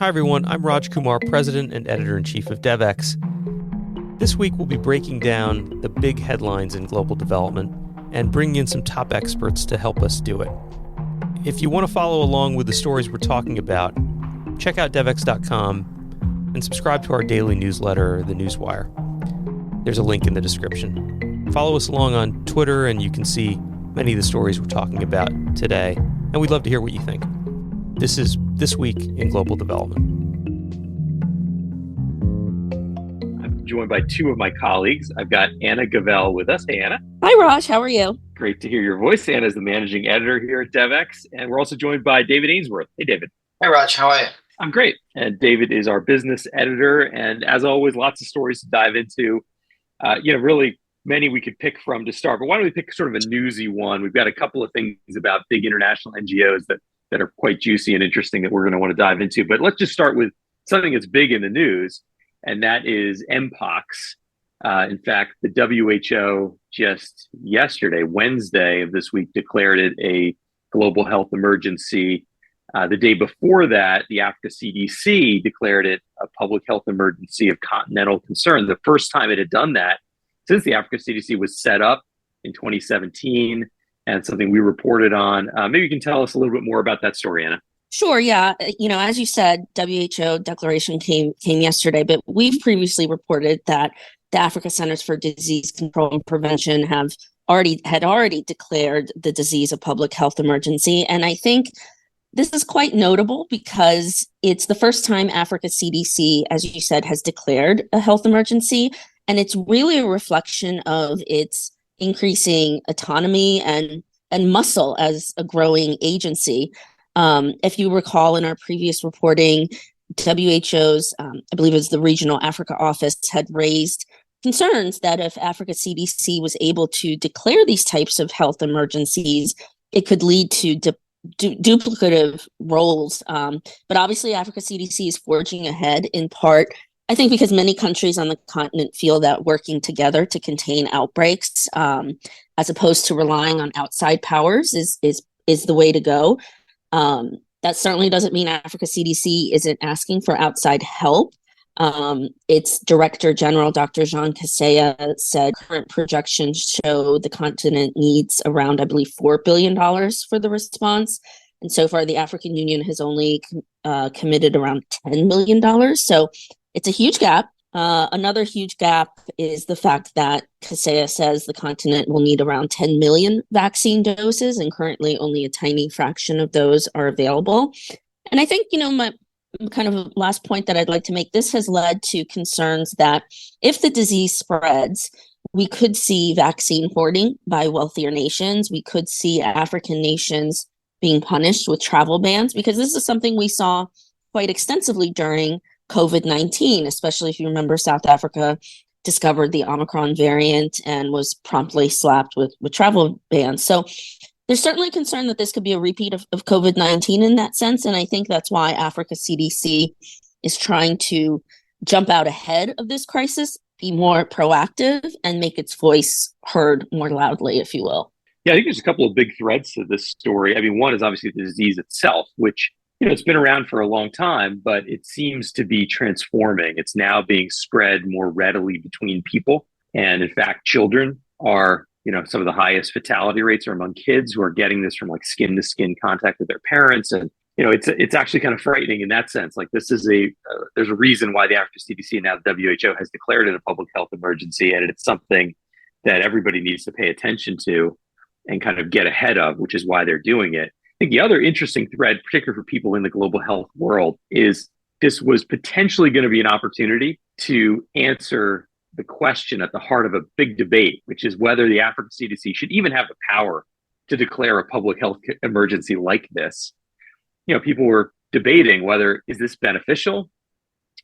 Hi everyone, I'm Raj Kumar, President and Editor-in-Chief of Devex. This week we'll be breaking down the big headlines in global development and bringing in some top experts to help us do it. If you want to follow along with the stories we're talking about, check out Devex.com and subscribe to our daily newsletter, The Newswire. There's a link in the description. Follow us along on Twitter and you can see many of the stories we're talking about today, and we'd love to hear what you think. This is This Week in Global Development. I'm joined by two of my colleagues. I've got Anna Gawel with us. Hey, Anna. Hi, Raj. How are you? Great to hear your voice. Anna is the managing editor here at Devex. And we're also joined by David Ainsworth. Hey, David. Hi, Raj. How are you? I'm great. And David is our business editor. And as always, lots of stories to dive into. Really many we could pick from to start. But why don't we pick sort of a newsy one? We've got a couple of things about big international NGOs that are quite juicy and interesting that we're going to want to dive into. But let's just start with something that's big in the news, and that is mpox. In fact, the WHO just yesterday, Wednesday of this week, declared it a global health emergency. The day before that, the Africa CDC declared it a public health emergency of continental concern. The first time it had done that since the Africa CDC was set up in 2017, and something we reported on. Maybe you can tell us a little bit more about that story, Anna. Sure, yeah. As you said, WHO declaration came yesterday, but we've previously reported that the Africa Centers for Disease Control and Prevention had already declared the disease a public health emergency. And I think this is quite notable because it's the first time Africa CDC, as you said, has declared a health emergency. And it's really a reflection of its increasing autonomy and muscle as a growing agency. If you recall in our previous reporting, WHO's, I believe it was the regional Africa office, had raised concerns that if Africa CDC was able to declare these types of health emergencies, it could lead to duplicative roles. But obviously, Africa CDC is forging ahead in part, I think, because many countries on the continent feel that working together to contain outbreaks, as opposed to relying on outside powers, is the way to go. That certainly doesn't mean Africa CDC isn't asking for outside help. Its Director General, Dr. Jean Kaseya, said current projections show the continent needs around, I believe, $4 billion for the response. And so far, the African Union has only committed around $10 million. So it's a huge gap. Another huge gap is the fact that Kaseya says the continent will need around 10 million vaccine doses, and currently only a tiny fraction of those are available. And I think, my kind of last point that I'd like to make, this has led to concerns that if the disease spreads, we could see vaccine hoarding by wealthier nations. We could see African nations being punished with travel bans, because this is something we saw quite extensively during COVID-19, especially if you remember South Africa discovered the Omicron variant and was promptly slapped with travel bans. So there's certainly a concern that this could be a repeat of COVID-19 in that sense. And I think that's why Africa CDC is trying to jump out ahead of this crisis, be more proactive, and make its voice heard more loudly, if you will. Yeah, I think there's a couple of big threads to this story. I mean, one is obviously the disease itself, which it's been around for a long time, but it seems to be transforming. It's now being spread more readily between people. And in fact, children are, some of the highest fatality rates are among kids who are getting this from like skin to skin contact with their parents. And, it's actually kind of frightening in that sense. Like this is there's a reason why the Africa CDC and now the WHO has declared it a public health emergency. And it's something that everybody needs to pay attention to and kind of get ahead of, which is why they're doing it. I think the other interesting thread, particularly for people in the global health world, is this was potentially going to be an opportunity to answer the question at the heart of a big debate, which is whether the Africa CDC should even have the power to declare a public health emergency like this. People were debating whether is this beneficial,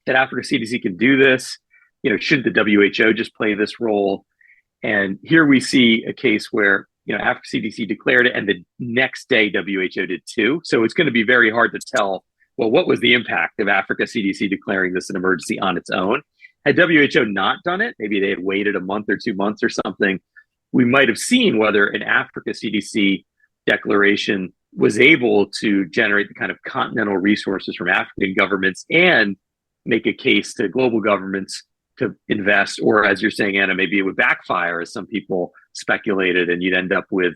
that Africa CDC can do this, should the WHO just play this role? And here we see a case where Africa CDC declared it, and the next day WHO did too. So it's going to be very hard to tell, well, what was the impact of Africa CDC declaring this an emergency on its own? Had WHO not done it, maybe they had waited a month or 2 months or something, we might have seen whether an Africa CDC declaration was able to generate the kind of continental resources from African governments and make a case to global governments to invest, or as you're saying, Anna, maybe it would backfire, as some people speculated, and you'd end up with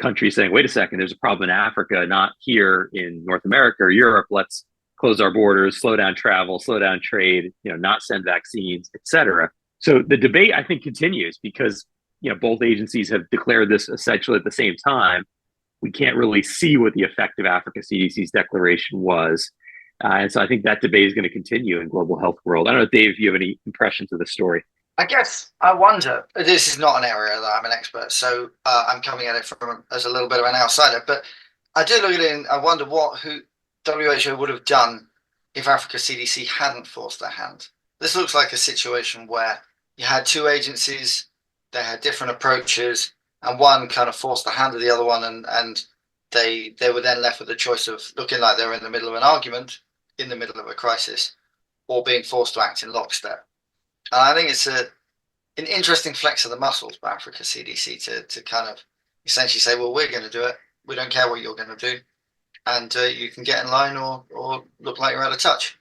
countries saying, wait a second, there's a problem in Africa, not here in North America or Europe. Let's close our borders, slow down travel, slow down trade, not send vaccines, et cetera. So the debate, I think, continues because, both agencies have declared this essentially at the same time. We can't really see what the effect of Africa CDC's declaration was. And so I think that debate is going to continue in global health world. I don't know, Dave, if you have any impressions of the story. I guess I wonder, this is not an area that I'm an expert, so I'm coming at it as a little bit of an outsider, but I do look at it and I wonder who WHO would have done if Africa CDC hadn't forced their hand. This looks like a situation where you had two agencies, they had different approaches, and one kind of forced the hand of the other one, and they were then left with the choice of looking like they were in the middle of an argument, in the middle of a crisis, or being forced to act in lockstep. And I think it's an interesting flex of the muscles by Africa CDC to kind of essentially say, well, we're going to do it. We don't care what you're going to do. And you can get in line or look like you're out of touch.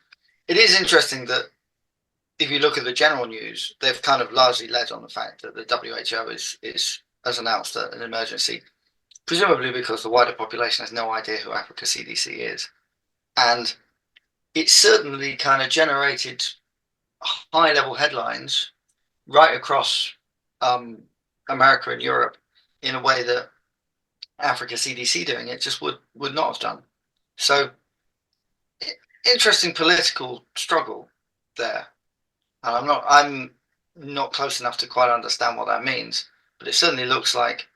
It is interesting that if you look at the general news, they've kind of largely led on the fact that the WHO has announced an emergency, presumably because the wider population has no idea who Africa CDC is. And it certainly kind of generated high-level headlines right across America and Europe in a way that Africa CDC doing it just would not have done. So interesting political struggle there. And I'm not close enough to quite understand what that means, but it certainly looks like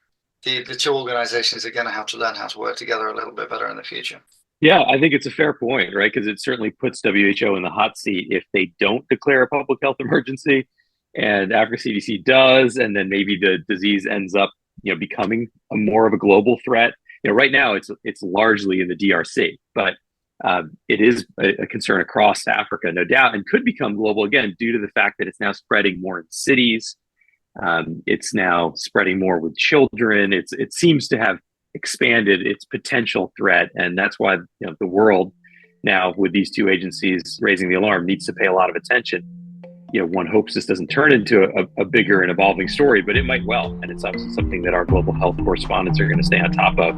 the two organizations are going to have to learn how to work together a little bit better in the future. Yeah, I think it's a fair point, right? Because it certainly puts WHO in the hot seat if they don't declare a public health emergency, and Africa CDC does, and then maybe the disease ends up, becoming more of a global threat. Right now it's largely in the DRC, but it is a concern across Africa, no doubt, and could become global again due to the fact that it's now spreading more in cities. It's now spreading more with children. It seems to have expanded its potential threat, and that's why the world now, with these two agencies raising the alarm, needs to pay a lot of attention. One hopes this doesn't turn into a bigger and evolving story, but it might well, and it's obviously something that our global health correspondents are going to stay on top of.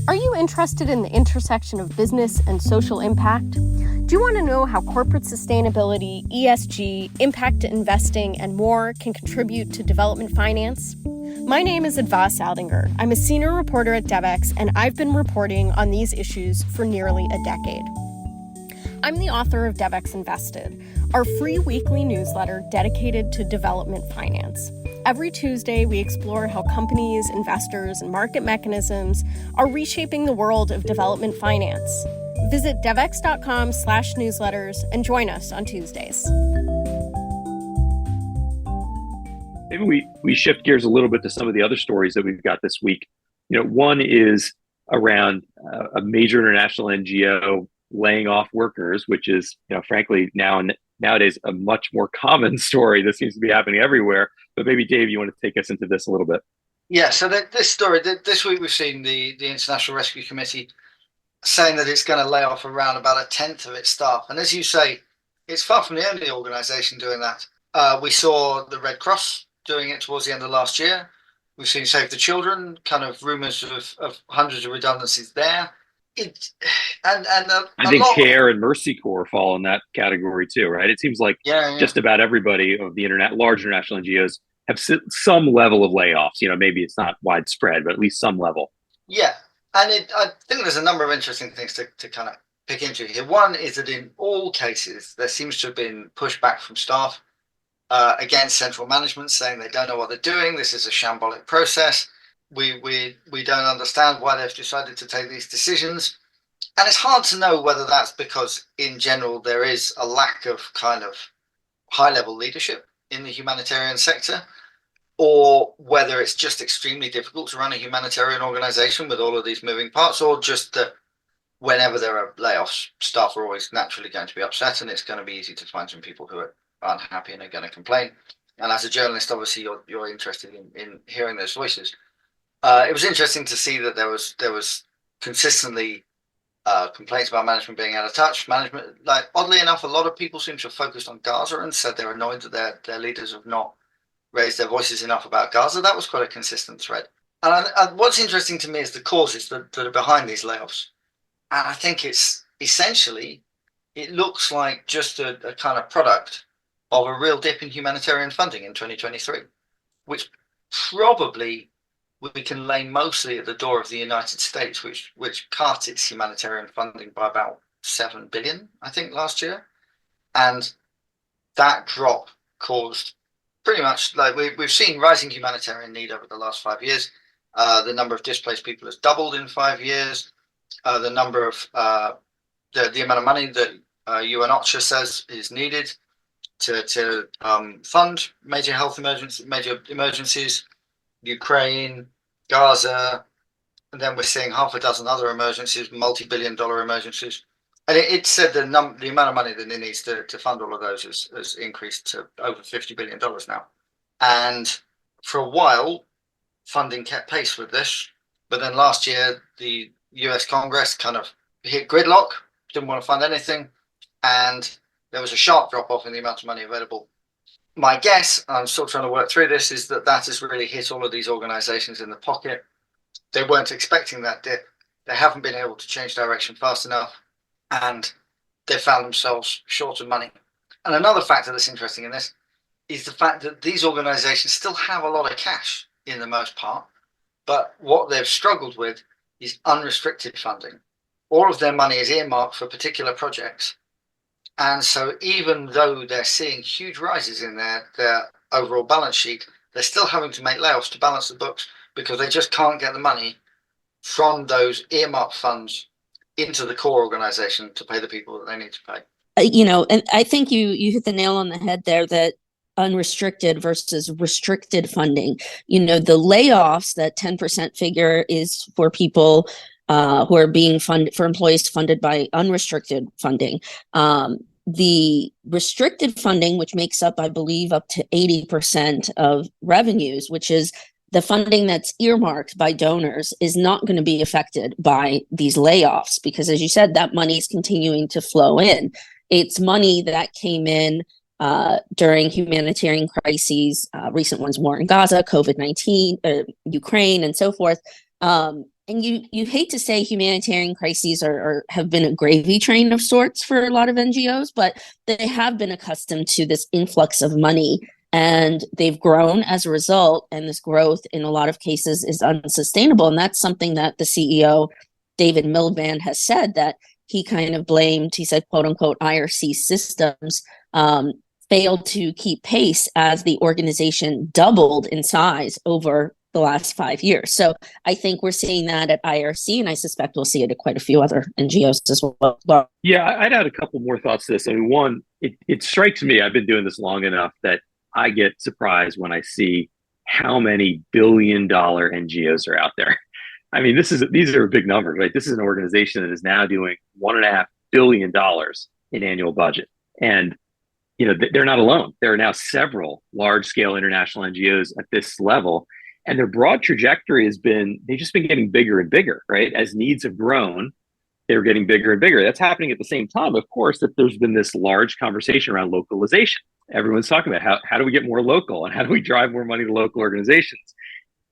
Are you interested in the intersection of business and social impact? Do you want to know how corporate sustainability, ESG, impact investing, and more can contribute to development finance? My name is Adva Saldinger. I'm a senior reporter at Devex, and I've been reporting on these issues for nearly a decade. I'm the author of Devex Invested, our free weekly newsletter dedicated to development finance. Every Tuesday, we explore how companies, investors, and market mechanisms are reshaping the world of development finance. Visit devex.com/newsletters and join us on Tuesdays. Maybe we shift gears a little bit to some of the other stories that we've got this week. One is around a major international NGO laying off workers, which is, frankly, nowadays a much more common story. This seems to be happening everywhere. But maybe, Dave, you want to take us into this a little bit? Yeah, so this story, this week we've seen the International Rescue Committee saying that it's going to lay off around about 1/10 of its staff. And as you say, it's far from the only organisation doing that. We saw the Red Cross doing it towards the end of last year. We've seen Save the Children, kind of rumours of hundreds of redundancies there. I think CARE and Mercy Corps fall in that category too, right? It seems like just about everybody of the large international NGOs have some level of layoffs. Maybe it's not widespread, but at least some level. Yeah, and I think there's a number of interesting things to kind of pick into here. One is that in all cases, there seems to have been pushback from staff against central management, saying they don't know what they're doing. This is a shambolic process. We don't understand why they've decided to take these decisions. And it's hard to know whether that's because, in general, there is a lack of kind of high-level leadership in the humanitarian sector, or whether it's just extremely difficult to run a humanitarian organization with all of these moving parts, or just that whenever there are layoffs, staff are always naturally going to be upset, and it's going to be easy to find some people who are unhappy and are going to complain. And as a journalist, obviously, you're interested in hearing those voices. It was interesting to see that there was consistently complaints about management being out of touch. Management, like oddly enough, a lot of people seem to have focused on Gaza and said they're annoyed that their leaders have not raised their voices enough about Gaza. That was quite a consistent thread. And what's interesting to me is the causes that are behind these layoffs. And I think it's essentially, it looks like just a kind of product of a real dip in humanitarian funding in 2023, which probably we can lay mostly at the door of the United States, which cut its humanitarian funding by about 7 billion, I think, last year. And that drop caused pretty much, like we've seen rising humanitarian need over the last 5 years. The number of displaced people has doubled in 5 years. The number of the amount of money that UN OCHA says is needed to fund major health emergencies, Ukraine, Gaza, and then we're seeing half a dozen other emergencies, multi-billion-dollar emergencies. And it said the amount of money that it needs to fund all of those has increased to over $50 billion now. And for a while, funding kept pace with this. But then last year, the US Congress kind of hit gridlock, didn't want to fund anything. And there was a sharp drop off in the amount of money available. My guess, I'm still trying to work through this, is that has really hit all of these organizations in the pocket. They weren't expecting that dip. They haven't been able to change direction fast enough. And they found themselves short of money. And another factor that's interesting in this is the fact that these organizations still have a lot of cash in the most part. But what they've struggled with is unrestricted funding. All of their money is earmarked for particular projects. And so even though they're seeing huge rises in their overall balance sheet, they're still having to make layoffs to balance the books because they just can't get the money from those earmarked funds into the core organization to pay the people that they need to pay. And I think you hit the nail on the head there, that unrestricted versus restricted funding. The layoffs, that 10% figure, is for people who are being funded, for employees funded by unrestricted funding. The restricted funding, which makes up, I believe, up to 80% of revenues, which is the funding that's earmarked by donors, is not going to be affected by these layoffs because, as you said, that money is continuing to flow in. It's money that came in during humanitarian crises, recent ones, war in Gaza, COVID-19, Ukraine, and so forth. And you hate to say humanitarian crises have been a gravy train of sorts for a lot of NGOs, but they have been accustomed to this influx of money, and they've grown as a result. And this growth, in a lot of cases, is unsustainable. And that's something that the CEO, David Miliband, has said, that he kind of blamed. He said, quote unquote, IRC systems failed to keep pace as the organization doubled in size over the last 5 years. So I think we're seeing that at IRC, and I suspect we'll see it at quite a few other NGOs as well. Yeah, I'd add a couple more thoughts to this. I mean, one, it strikes me, I've been doing this long enough that I get surprised when I see how many billion-dollar NGOs are out there. I mean, these are big numbers, right? This is an organization that is now doing $1.5 billion in annual budget. And they're not alone. There are now several large-scale international NGOs at this level. And their broad trajectory they've just been getting bigger and bigger, right? As needs have grown, they're getting bigger and bigger. That's happening at the same time, of course, that there's been this large conversation around localization. Everyone's talking about how do we get more local and how do we drive more money to local organizations?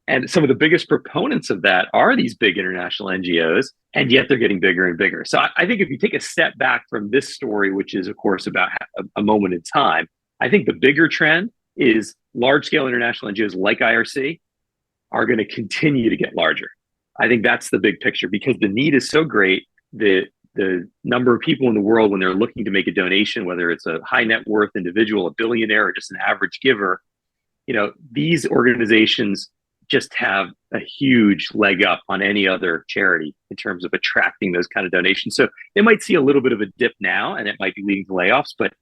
And some of the biggest proponents of that are these big international NGOs, and yet they're getting bigger and bigger. So I think if you take a step back from this story, which is, of course, about a moment in time, I think the bigger trend is large-scale international NGOs like IRC are going to continue to get larger. I think that's the big picture because the need is so great. The number of people in the world, when they're looking to make a donation, whether it's a high net worth individual, a billionaire, or just an average giver, these organizations just have a huge leg up on any other charity in terms of attracting those kind of donations. So they might see a little bit of a dip now, and it might be leading to layoffs. But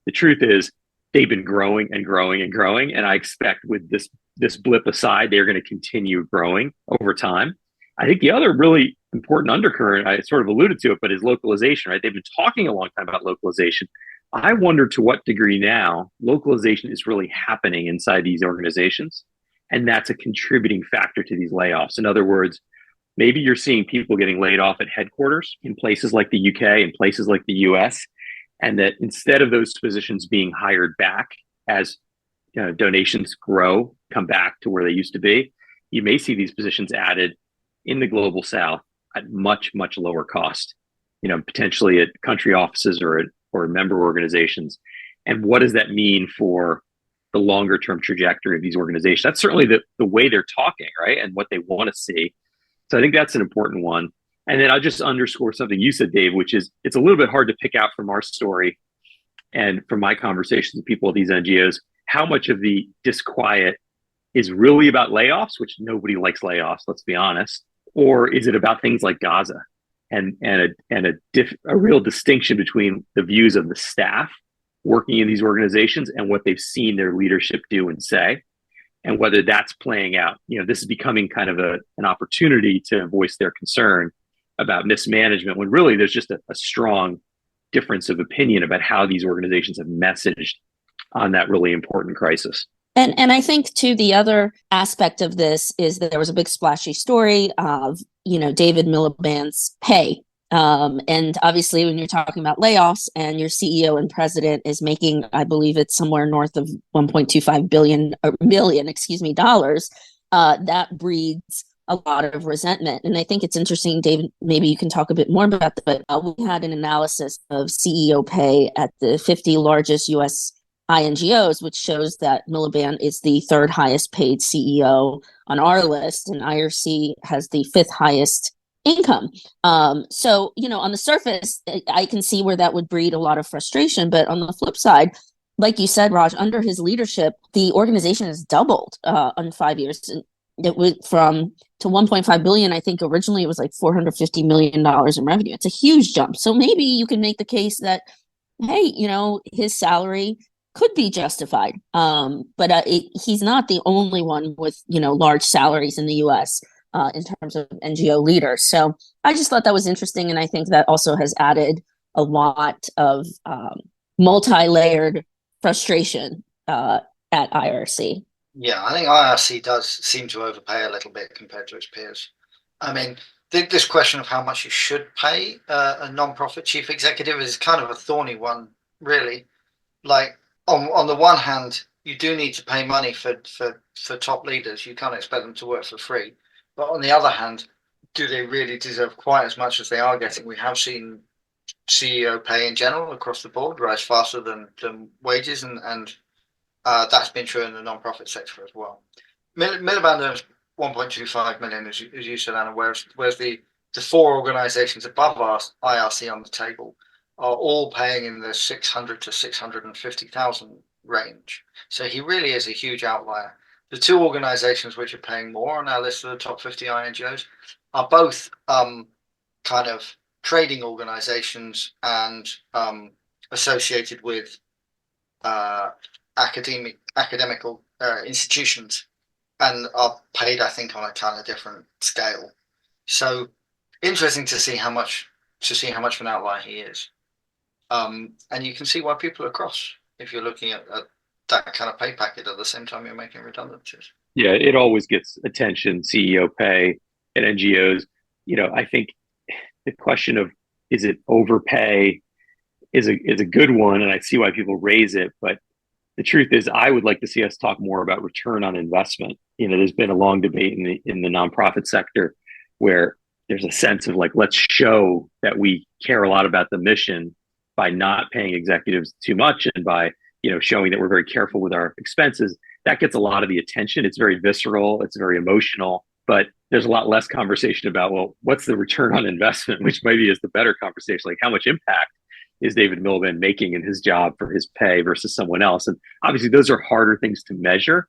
the truth is, they've been growing and growing and growing. And I expect with this blip aside, they're going to continue growing over time. I think the other really important undercurrent, I sort of alluded to it, but is localization, right? They've been talking a long time about localization, I wonder to what degree now localization is really happening inside these organizations. And that's a contributing factor to these layoffs. In other words, maybe you're seeing people getting laid off at headquarters in places like the UK and places like the US, and that instead of those positions being hired back as donations grow, come back to where they used to be, you may see these positions added in the global South at much, much lower cost, potentially at country offices or member organizations. And what does that mean for the longer term trajectory of these organizations? That's certainly the way they're talking, right? And what they want to see. So I think that's an important one. And then I'll just underscore something you said, Dave, which is it's a little bit hard to pick out from our story and from my conversations with people at these NGOs, how much of the disquiet is really about layoffs, which nobody likes layoffs, let's be honest, or is it about things like Gaza and a real distinction between the views of the staff working in these organizations and what they've seen their leadership do and say, and whether that's playing out. This is becoming kind of an opportunity to voice their concern about mismanagement, when really there's just a strong difference of opinion about how these organizations have messaged on that really important crisis. And I think too, the other aspect of this is that there was a big splashy story of, David Miliband's pay. And obviously when you're talking about layoffs and your CEO and president is making, I believe it's somewhere north of 1.25 million dollars, that breeds a lot of resentment. And I think it's interesting, David, maybe you can talk a bit more about that, but we had an analysis of CEO pay at the 50 largest US NGOs, which shows that Miliband is the third highest paid CEO on our list, and IRC has the fifth highest income. So, on the surface, I can see where that would breed a lot of frustration. But on the flip side, like you said, Raj, under his leadership, the organization has doubled in 5 years. It went to 1.5 billion. I think originally it was like $450 million in revenue. It's a huge jump. So maybe you can make the case that, hey, his salary could be justified. But he's not the only one with, large salaries in the US in terms of NGO leaders. So I just thought that was interesting. And I think that also has added a lot of multi-layered frustration at IRC. Yeah, I think IRC does seem to overpay a little bit compared to its peers. I mean, this question of how much you should pay a non-profit chief executive is kind of a thorny one, really. Like, on the one hand, you do need to pay money for top leaders. You can't expect them to work for free. But on the other hand, do they really deserve quite as much as they are getting? We have seen CEO pay in general across the board rise faster than wages, and that's been true in the non-profit sector as well. Miliband earns 1.25 million, as you said, Anna, whereas the four organisations above IRC on the table are all paying in the 600 to 650,000 range. So he really is a huge outlier. The two organisations which are paying more on our list of the top 50 NGOs are both kind of trading organisations and associated with academical institutions, and are paid, I think, on a kind of different scale. So interesting to see how much of an outlier he is. And you can see why people are cross if you're looking at that kind of pay packet at the same time you're making redundancies. Yeah, it always gets attention, CEO pay at NGOs. I think the question of is it overpay is a good one, and I see why people raise it. But the truth is, I would like to see us talk more about return on investment. There's been a long debate in the nonprofit sector where there's a sense of like, let's show that we care a lot about the mission by not paying executives too much and by showing that we're very careful with our expenses. That gets a lot of the attention. It's very visceral. It's very emotional. But there's a lot less conversation about, well, what's the return on investment, which maybe is the better conversation. Like, how much impact is David Miliband making in his job for his pay versus someone else? And obviously, those are harder things to measure.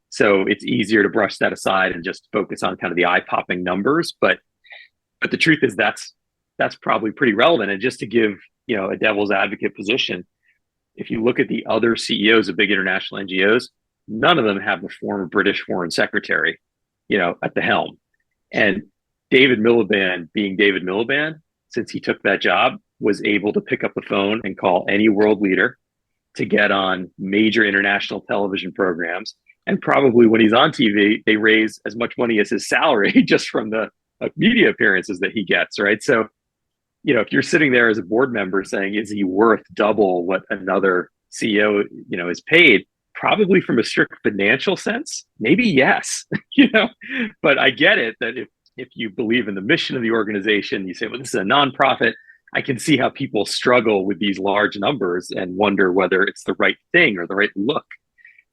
So it's easier to brush that aside and just focus on kind of the eye-popping numbers. But the truth is that's probably pretty relevant. And just to give a devil's advocate position, if you look at the other CEOs of big international NGOs, none of them have the former British foreign secretary, at the helm. And David Miliband, being David Miliband, since he took that job, was able to pick up the phone and call any world leader to get on major international television programs. And probably when he's on TV, they raise as much money as his salary just from the media appearances that he gets, right? So, if you're sitting there as a board member saying, is he worth double what another CEO, is paid? Probably from a strict financial sense, maybe yes, but I get it that if you believe in the mission of the organization, you say, well, this is a nonprofit. I can see how people struggle with these large numbers and wonder whether it's the right thing or the right look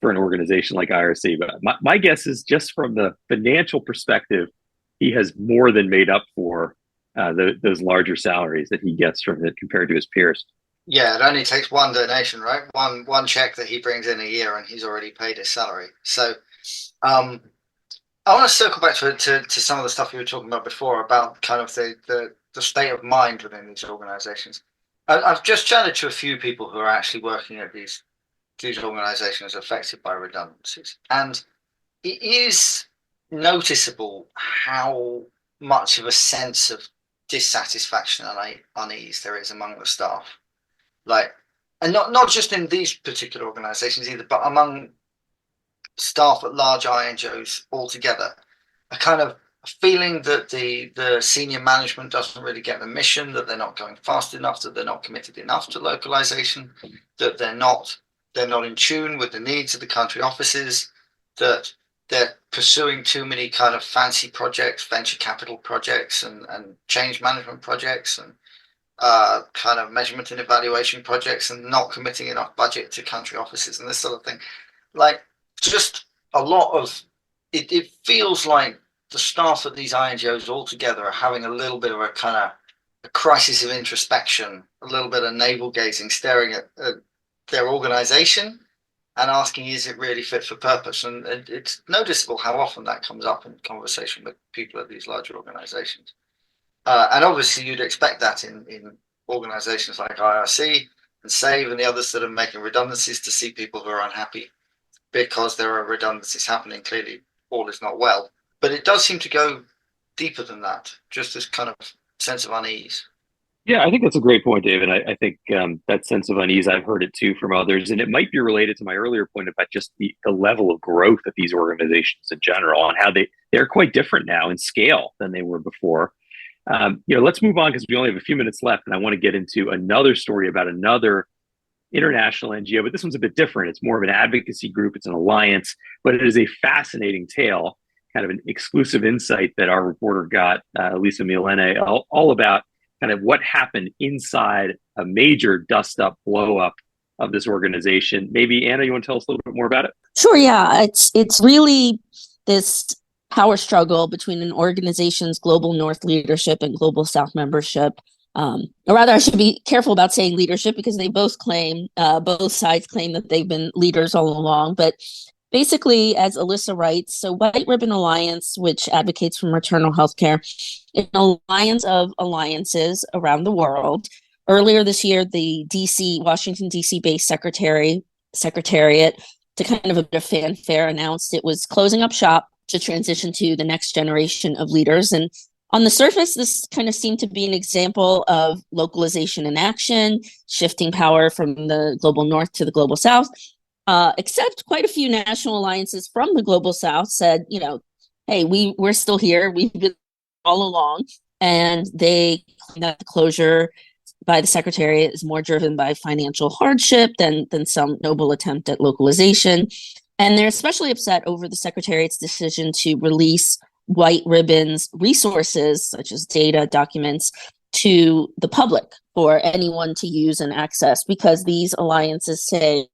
for an organization like IRC. But my guess is just from the financial perspective, he has more than made up for those larger salaries that he gets from it compared to his peers. Yeah, it only takes one donation, right? One check that he brings in a year, and he's already paid his salary. So, I want to circle back to some of the stuff you were talking about before about kind of the state of mind within these organizations. I've just chatted to a few people who are actually working at these organizations affected by redundancies, and it is noticeable how much of a sense of dissatisfaction and unease there is among the staff. And not just in these particular organizations either, but among staff at large NGOs altogether, a kind of feeling that the senior management doesn't really get the mission, that they're not going fast enough, that they're not committed enough to localization, that they're not in tune with the needs of the country offices, that they're pursuing too many kind of fancy projects, venture capital projects and change management projects and kind of measurement and evaluation projects, and not committing enough budget to country offices and this sort of thing. Just a lot of it feels like the staff at these NGOs altogether are having a little bit of a kind of a crisis of introspection, a little bit of navel gazing, staring at their organization and asking, is it really fit for purpose? And it's noticeable how often that comes up in conversation with people at these larger organizations. And obviously you'd expect that in organizations like IRC and SAVE and the others that are making redundancies, to see people who are unhappy because there are redundancies happening. Clearly all is not well, but it does seem to go deeper than that, just this kind of sense of unease. Yeah, I think that's a great point, David. I think that sense of unease, I've heard it too from others, and it might be related to my earlier point about just the level of growth of these organizations in general, and how they're quite different now in scale than they were before. Let's move on because we only have a few minutes left, and I want to get into another story about another international NGO, but this one's a bit different. It's more of an advocacy group. It's an alliance, but it is a fascinating tale, kind of an exclusive insight that our reporter got, Lisa Milene, all about kind of what happened inside a major dust-up, blow-up of this organization. Maybe, Anna, you want to tell us a little bit more about it? Sure, yeah. It's really this power struggle between an organization's global North leadership and global South membership. Or rather, I should be careful about saying leadership because they both sides claim that they've been leaders all along. But basically, as Alyssa writes, so White Ribbon Alliance, which advocates for maternal health care, is an alliance of alliances around the world. Earlier this year, the Washington, D.C. based Secretariat, to kind of a bit of fanfare, announced it was closing up shop to transition to the next generation of leaders. And on the surface, this kind of seemed to be an example of localization in action, shifting power from the global North to the global South. Except quite a few national alliances from the global South said, hey, we're still here. We've been all along. And they claim that the closure by the Secretariat is more driven by financial hardship than some noble attempt at localization. And they're especially upset over the Secretariat's decision to release White Ribbon's resources, such as data, documents, to the public for anyone to use and access, because these alliances say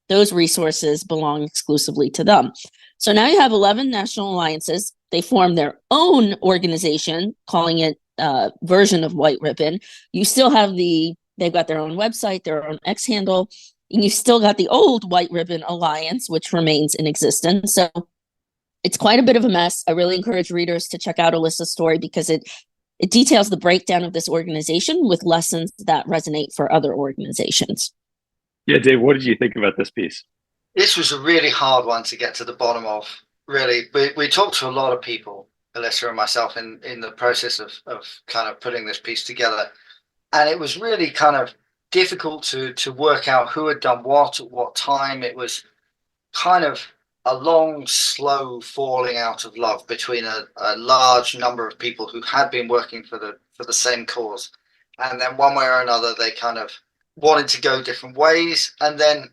those resources belong exclusively to them. So now you have 11 national alliances. They form their own organization, calling it a version of White Ribbon. You still have they've got their own website, their own X handle, and you've still got the old White Ribbon Alliance, which remains in existence. So it's quite a bit of a mess. I really encourage readers to check out Alyssa's story because it details the breakdown of this organization with lessons that resonate for other organizations. Yeah, Dave, what did you think about this piece? This was a really hard one to get to the bottom of, really. We talked to a lot of people, Alyssa and myself, in the process of kind of putting this piece together. And it was really kind of difficult to work out who had done what at what time. It was kind of a long, slow falling out of love between a large number of people who had been working for the same cause. And then one way or another, they kind of wanted to go different ways. And then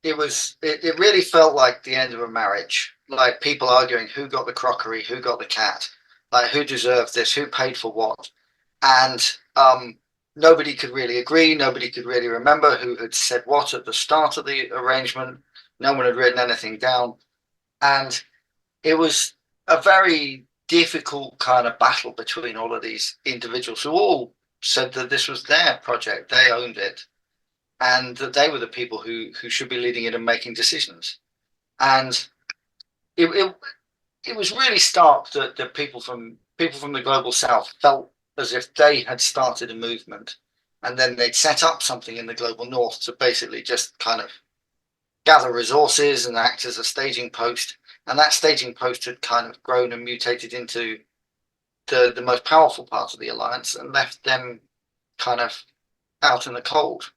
it really felt like the end of a marriage, like people arguing who got the crockery, who got the cat, like who deserved this, who paid for what. And nobody could really agree. Nobody could really remember who had said what at the start of the arrangement. No one had written anything down. And it was a very difficult kind of battle between all of these individuals who all said that this was their project, they owned it, and that they were the people who should be leading it and making decisions. And it was really stark that people from the global south felt as if they had started a movement, and then they'd set up something in the global north to basically just kind of gather resources and act as a staging post. And that staging post had kind of grown and mutated into the most powerful part of the alliance and left them kind of out in the cold.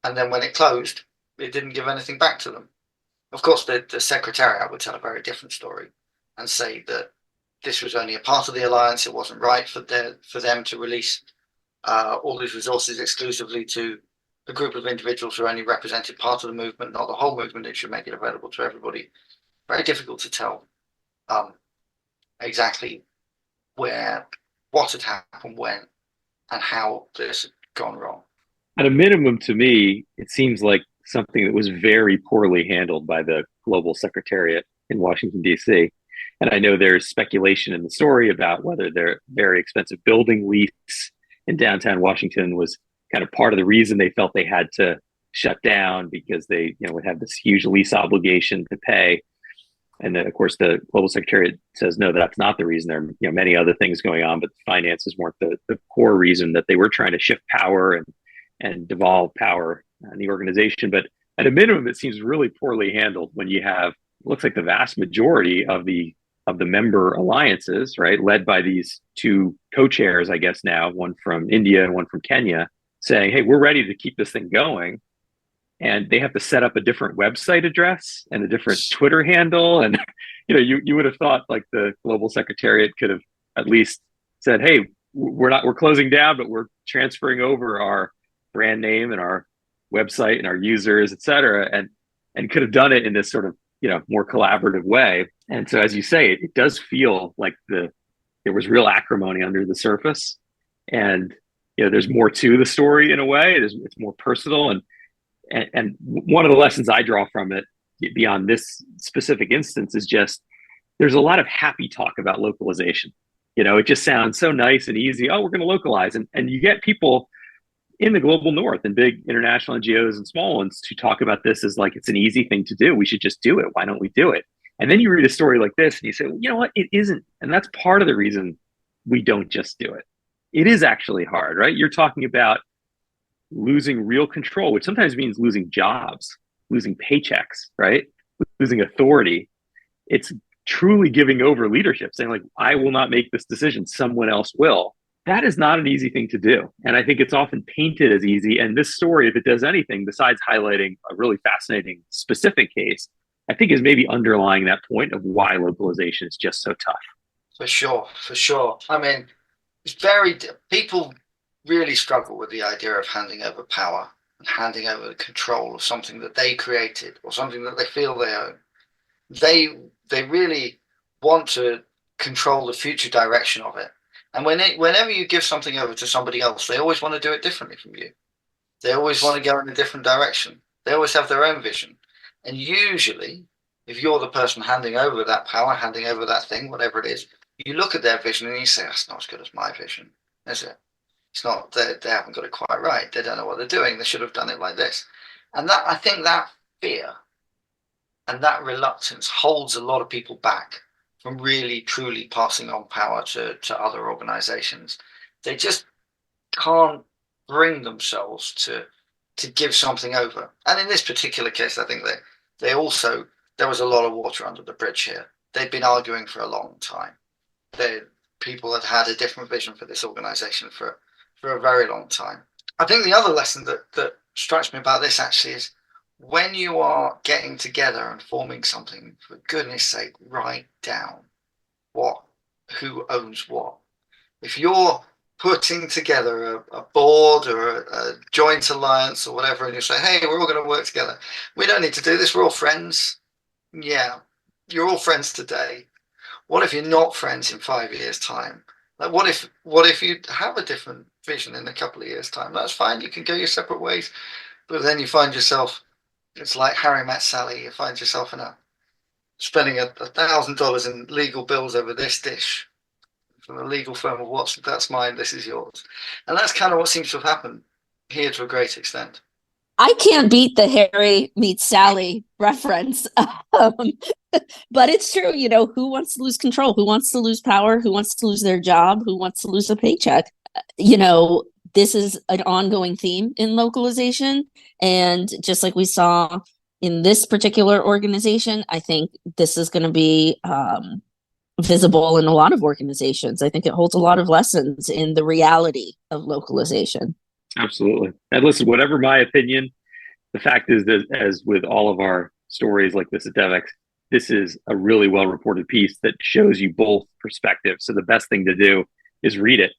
And then when it closed, it didn't give anything back to them. Of course, the Secretariat would tell a very different story and say that this was only a part of the alliance. It wasn't right for them to release all these resources exclusively to a group of individuals who only represented part of the movement, not the whole movement. It should make it available to everybody. Very difficult to tell exactly what had happened when, and how this had gone wrong. At a minimum, to me, it seems like something that was very poorly handled by the Global Secretariat in Washington, D.C. And I know there's speculation in the story about whether their very expensive building lease in downtown Washington was kind of part of the reason they felt they had to shut down, because they would have this huge lease obligation to pay. And then, of course, the Global Secretariat says, no, that's not the reason. There are many other things going on, but finances weren't the core reason, that they were trying to shift power and devolve power in the organization. But at a minimum, it seems really poorly handled when you have, looks like the vast majority of the member alliances, right, led by these two co-chairs, I guess now, one from India and one from Kenya, saying, hey, we're ready to keep this thing going. And they have to set up a different website address and a different Twitter handle. And, you would have thought like the Global Secretariat could have at least said, hey, we're closing down, but we're transferring over our brand name and our website and our users, et cetera, and could have done it in this sort of, more collaborative way. And so, as you say, it does feel like there was real acrimony under the surface. And, there's more to the story in a way. It's more personal. And one of the lessons I draw from it, beyond this specific instance, is just there's a lot of happy talk about localization. It just sounds so nice and easy. Oh, we're going to localize. And you get people in the global north and big international NGOs and small ones to talk about this as like it's an easy thing to do. We should just do it. Why don't we do it? And then you read a story like this and you say, well, you know what? It isn't. And that's part of the reason we don't just do it. It is actually hard, right? You're talking about losing real control, which sometimes means losing jobs, losing paychecks, right? Losing authority. It's truly giving over leadership, saying like, I will not make this decision, someone else will. That is not an easy thing to do. And I think it's often painted as easy. And this story, if it does anything besides highlighting a really fascinating specific case, I think is maybe underlying that point of why localization is just so tough. For sure. I mean, people really struggle with the idea of handing over power and handing over the control of something that they created or something that they feel they own. They really want to control the future direction of it. And whenever you give something over to somebody else, they always want to do it differently from you. They always want to go in a different direction. They always have their own vision. And usually, if you're the person handing over that power, handing over that thing, whatever it is, you look at their vision and you say, that's not as good as my vision, is it? It's not, they haven't got it quite right. They don't know what they're doing. They should have done it like this. And that, I think that fear and that reluctance holds a lot of people back from really, truly passing on power to other organizations. They just can't bring themselves to give something over. And in this particular case, I think there was a lot of water under the bridge here. They'd been arguing for a long time. People had had a different vision for this organization for for a very long time. I think the other lesson that strikes me about this actually is when you are getting together and forming something, for goodness sake, write down who owns what. If you're putting together a board or a joint alliance or whatever, and you say, hey, we're all going to work together. We don't need to do this. We're all friends. Yeah, you're all friends today. What if you're not friends in 5 years' time? Like, what if you have a different vision in a couple of years' time? That's fine. You can go your separate ways. But then you find yourself, it's like Harry met Sally. You find yourself spending $1,000 in legal bills over this dish from a legal firm of Watson. That's mine. This is yours. And that's kind of what seems to have happened here to a great extent. I can't beat the Harry meets Sally reference. But it's true, who wants to lose control? Who wants to lose power? Who wants to lose their job? Who wants to lose a paycheck? This is an ongoing theme in localization. And just like we saw in this particular organization, I think this is going to be visible in a lot of organizations. I think it holds a lot of lessons in the reality of localization. Absolutely. And listen, whatever my opinion, the fact is that, as with all of our stories like this at Devex, this is a really well-reported piece that shows you both perspectives. So the best thing to do is read it.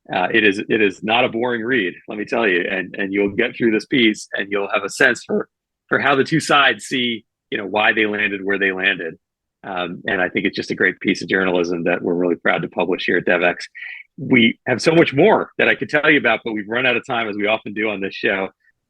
It is not a boring read, let me tell you, and you'll get through this piece and you'll have a sense for how the two sides see, why they landed where they landed. And I think it's just a great piece of journalism that we're really proud to publish here at Devex. We have so much more that I could tell you about, but we've run out of time, as we often do on this show.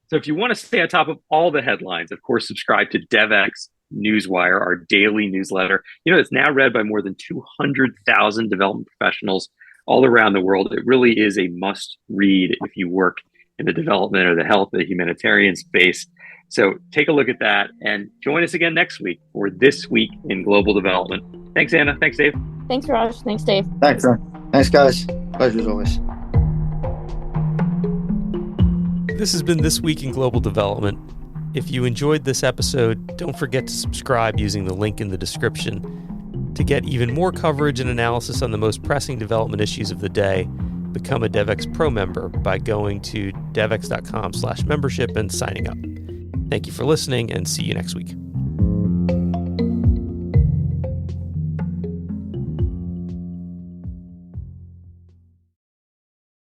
So if you want to stay on top of all the headlines, of course, subscribe to Devex Newswire, our daily newsletter. It's now read by more than 200,000 development professionals all around the world. It really is a must read if you work in the development or the health, the humanitarian space. So take a look at that and join us again next week for This Week in Global Development. Thanks, Anna. Thanks, Dave. Thanks, Raj. Thanks, Dave. Thanks, Ron. Thanks, guys. Pleasure as always. This has been This Week in Global Development. If you enjoyed this episode, don't forget to subscribe using the link in the description. To get even more coverage and analysis on the most pressing development issues of the day, become a Devex Pro member by going to devex.com/membership and signing up. Thank you for listening, and see you next week.